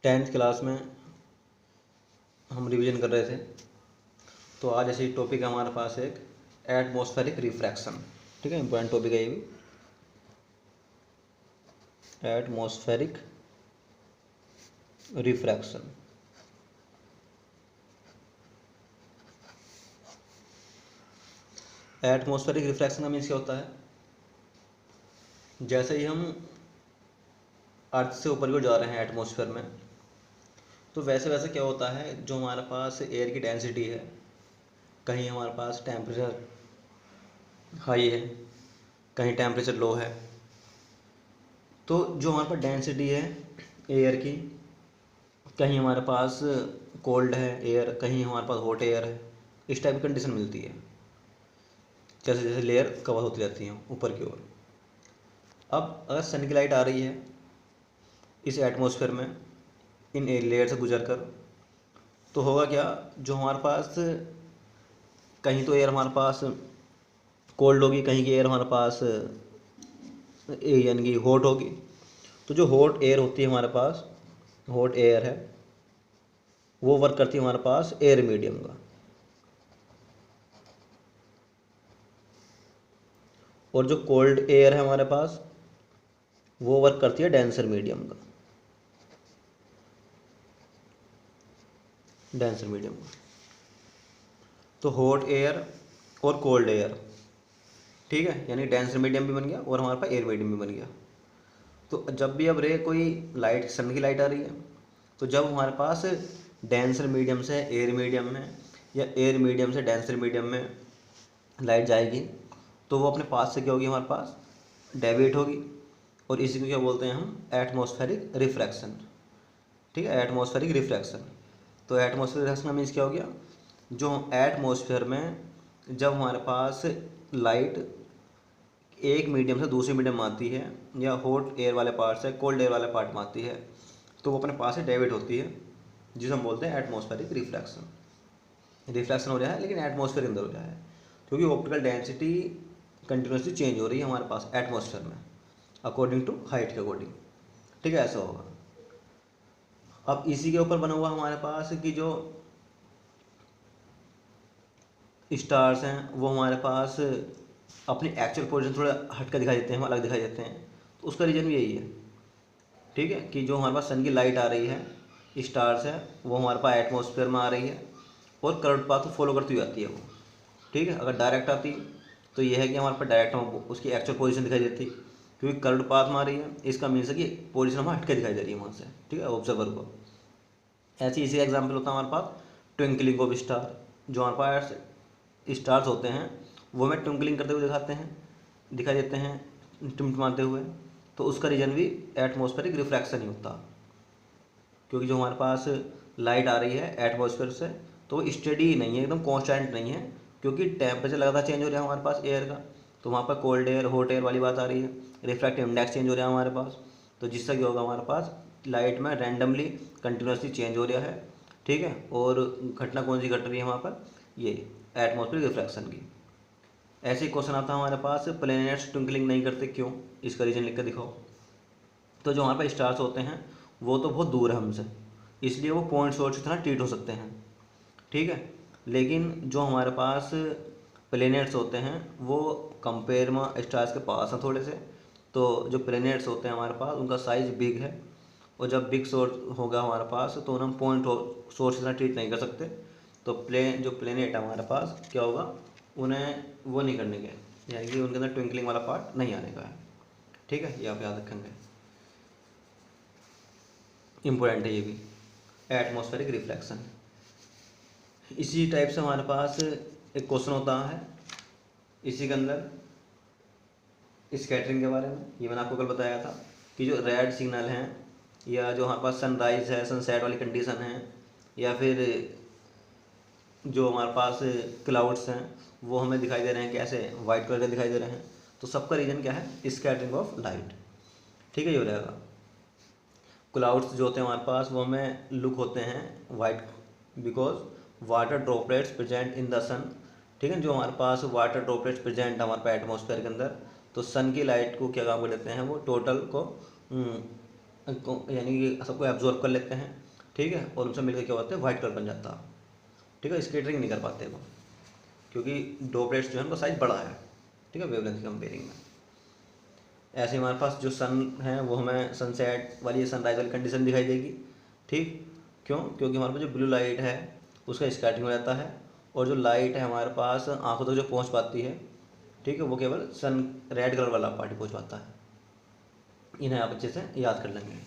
10th class में हम revision कर रहे थे, तो आज ऐसे ही टॉपिक है हमारे पास एक एटमॉस्फेरिक रिफ्रैक्शन। ठीक है, इंपॉर्टेंट टॉपिक है ये भी, एटमॉस्फेरिक रिफ्रैक्शन। एटमॉस्फेरिक रिफ्रैक्शन का मीन्स क्या होता है? जैसे ही हम अर्थ से ऊपर की ओर जा रहे हैं एटमॉस्फेयर में, तो वैसे वैसे क्या होता है, जो हमारे पास एयर की डेंसिटी है, कहीं हमारे पास टेम्परेचर हाई है, कहीं टेम्परेचर लो है, तो जो हमारे पास डेंसिटी है एयर की, कहीं हमारे पास कोल्ड है एयर, कहीं हमारे पास हॉट एयर है, इस टाइप की कंडीशन मिलती है जैसे जैसे लेयर कवर होती रहती हैं ऊपर की ओर। अब अगर सन की लाइट आ रही है इस एटमॉस्फेयर में इन लेयर से गुजर कर, तो होगा क्या, जो हमारे पास कहीं तो एयर हमारे पास कोल्ड होगी, कहीं की एयर हमारे पास यानी कि हॉट होगी। तो जो हॉट एयर होती है हमारे पास, हॉट एयर है, वो वर्क करती है हमारे पास एयर मीडियम का, और जो कोल्ड एयर है हमारे पास वो वर्क करती है डेंसर मीडियम का, डेंसर मीडियम का। तो हॉट एयर और कोल्ड एयर, ठीक है, यानी डेंसर मीडियम भी बन गया और हमारे पास एयर मीडियम भी बन गया। तो जब भी अब रे कोई लाइट, सन की लाइट आ रही है, तो जब हमारे पास डेंसर मीडियम से एयर मीडियम में या एयर मीडियम से डेंसर मीडियम में लाइट जाएगी, तो वो अपने पास से क्या होगी, हमारे पास डेविएट होगी, और इसी को क्या बोलते हैं हम, एटमॉस्फेरिक रिफ्रैक्शन। ठीक है, एटमॉस्फेरिक रिफ्रैक्शन। तो एटमॉस्फेरिक रिफ्रैक्शन का मीन्स क्या हो गया, जो एटमॉस्फेयर में जब हमारे पास लाइट एक मीडियम से दूसरे मीडियम में आती है, या हॉट एयर वाले पार्ट से कोल्ड एयर वाले पार्ट में आती है, तो वो अपने पास से डेविएट होती है, जिसे हम बोलते हैं एटमॉस्फेरिक रिफ्रैक्शन। रिफ्रैक्शन हो रहा है लेकिन एटमॉस्फेयर के अंदर हो रहा है, क्योंकि ऑप्टिकल डेंसिटी कंटिन्यूसली चेंज हो रही है हमारे पास एटमॉस्फेयर में, अकॉर्डिंग टू हाइट के अकॉर्डिंग। ठीक है, ऐसा होगा। अब इसी के ऊपर बना हुआ हमारे पास कि जो स्टार्स हैं वो हमारे पास अपनी एक्चुअल पोजीशन थोड़ा हट कर दिखाई देते हैं, अलग दिखाई देते हैं, तो उसका रीज़न भी यही है। ठीक है, कि जो हमारे पास सन की लाइट आ रही है, स्टार्स है, वो हमारे पास एटमॉस्फेयर में आ रही है और करंट पाथ को फॉलो करती हुई आती है वो। ठीक है, अगर डायरेक्ट आती तो ये है कि हमारे पास डायरेक्ट उसकी एक्चुअल पोजीशन दिखाई देती, क्योंकि करंट पाथ में आ रही है, इसका मीन्स है कि पोजीशन हमें हट के दिखाई दे रही है वहाँ से। ठीक है, ऑब्जर्वर को। ऐसे इसी एग्जाम्पल होता है हमारे पास ट्विंकलिंग ऑफ स्टार। जो हमारे पास स्टार्स होते हैं वो हमें ट्विंकलिंग करते हुए दिखाई देते हैं, टिमटिमाते हुए, तो उसका रीजन भी एटमॉस्फेरिक रिफ्रैक्शन ही होता, क्योंकि जो हमारे पास लाइट आ रही है एटमॉस्फेयर से, तो वो स्टेडी नहीं है, एकदम कॉन्स्टेंट नहीं है, क्योंकि टेम्परेचर लगातार चेंज हो रहा है हमारे पास एयर का। तो वहाँ पर कोल्ड एयर हॉट एयर वाली बात आ रही है, रिफ्रैक्टिव इंडेक्स चेंज हो रहा है हमारे पास, तो जिससे क्या होगा, हमारे पास लाइट में रैंडमली कंटिन्यूसली चेंज हो रहा है। ठीक है, और घटना कौन सी घट रही है वहाँ पर, ये एटमॉस्फेरिक रिफ्रैक्शन की। ऐसे ही क्वेश्चन आता है हमारे पास, प्लैनेट्स ट्विंकलिंग नहीं करते क्यों, इसका रीजन लिख कर दिखाओ। तो जो हमारे पास स्टार्स होते हैं वो तो बहुत दूर है हमसे, इसलिए वो पॉइंट सोर्स की तरह ट्रीट हो सकते हैं। ठीक है, लेकिन जो हमारे पास प्लैनेट्स होते हैं वो कंपेयर में स्टार्स के पास हैं थोड़े से, तो जो प्लैनेट्स होते हैं हमारे पास उनका साइज़ बिग है, और जब बिग सोर्स होगा हमारे पास तो उन्हें हम पॉइंट सोर्स की तरह ट्रीट नहीं कर सकते। तो जो प्लेनेट है हमारे पास क्या होगा, उन्हें वो नहीं करने के, यानी कि उनके अंदर ट्विंकलिंग वाला पार्ट नहीं आने का है। ठीक है, ये आप याद रखेंगे, इम्पोर्टेंट है ये भी, एटमॉस्फेरिक रिफ्लेक्शन। इसी टाइप से हमारे पास एक क्वेश्चन होता है इसी के अंदर स्कैटरिंग के बारे में। ये मैंने आपको कल बताया था कि जो रेड सिग्नल हैं, या जो हमारे पास सनराइज़ है, सनसेट वाली कंडीशन है, या फिर जो हमारे पास क्लाउड्स हैं वो हमें दिखाई दे रहे हैं कैसे, वाइट कलर के दिखाई दे रहे हैं, तो सबका रीज़न क्या है, स्कैटरिंग ऑफ लाइट। ठीक है, ये हो जाएगा। क्लाउड्स जो होते हैं हमारे पास वो हमें लुक होते हैं white, because water droplets present in the sun. ठीक है, जो हमारे पास वाटर ड्रॉपलेट्स प्रेजेंट है हमारे पास एटमॉस्फेयर के अंदर, तो सन की लाइट को क्या काम कर देते हैं, वो टोटल को यानी कि सबको एब्जॉर्ब कर लेते हैं, ठीक है, और उनसे मिलकर क्या होता है, वाइट कलर बन जाता है, ठीक है। स्कैटरिंग नहीं कर पाते वो, क्योंकि डॉपलेट्स जो है उनका साइज बड़ा है, ठीक है, वेवलेंथ की कंपेयरिंग में। ऐसे हमारे पास जो सन है वो हमें सनसेट वाली, सनराइज वाली कंडीशन दिखाई देगी, ठीक। क्यों? क्योंकि हमारे पास जो ब्लू लाइट है उसका स्कैटरिंग हो जाता है, और जो लाइट है हमारे पास आंखों तक जो पहुंच पाती है, ठीक है, वो केवल सन रेड कलर वाला पार्टी पहुंच पाता है। इन्हें आप अच्छे से याद कर लेंगे।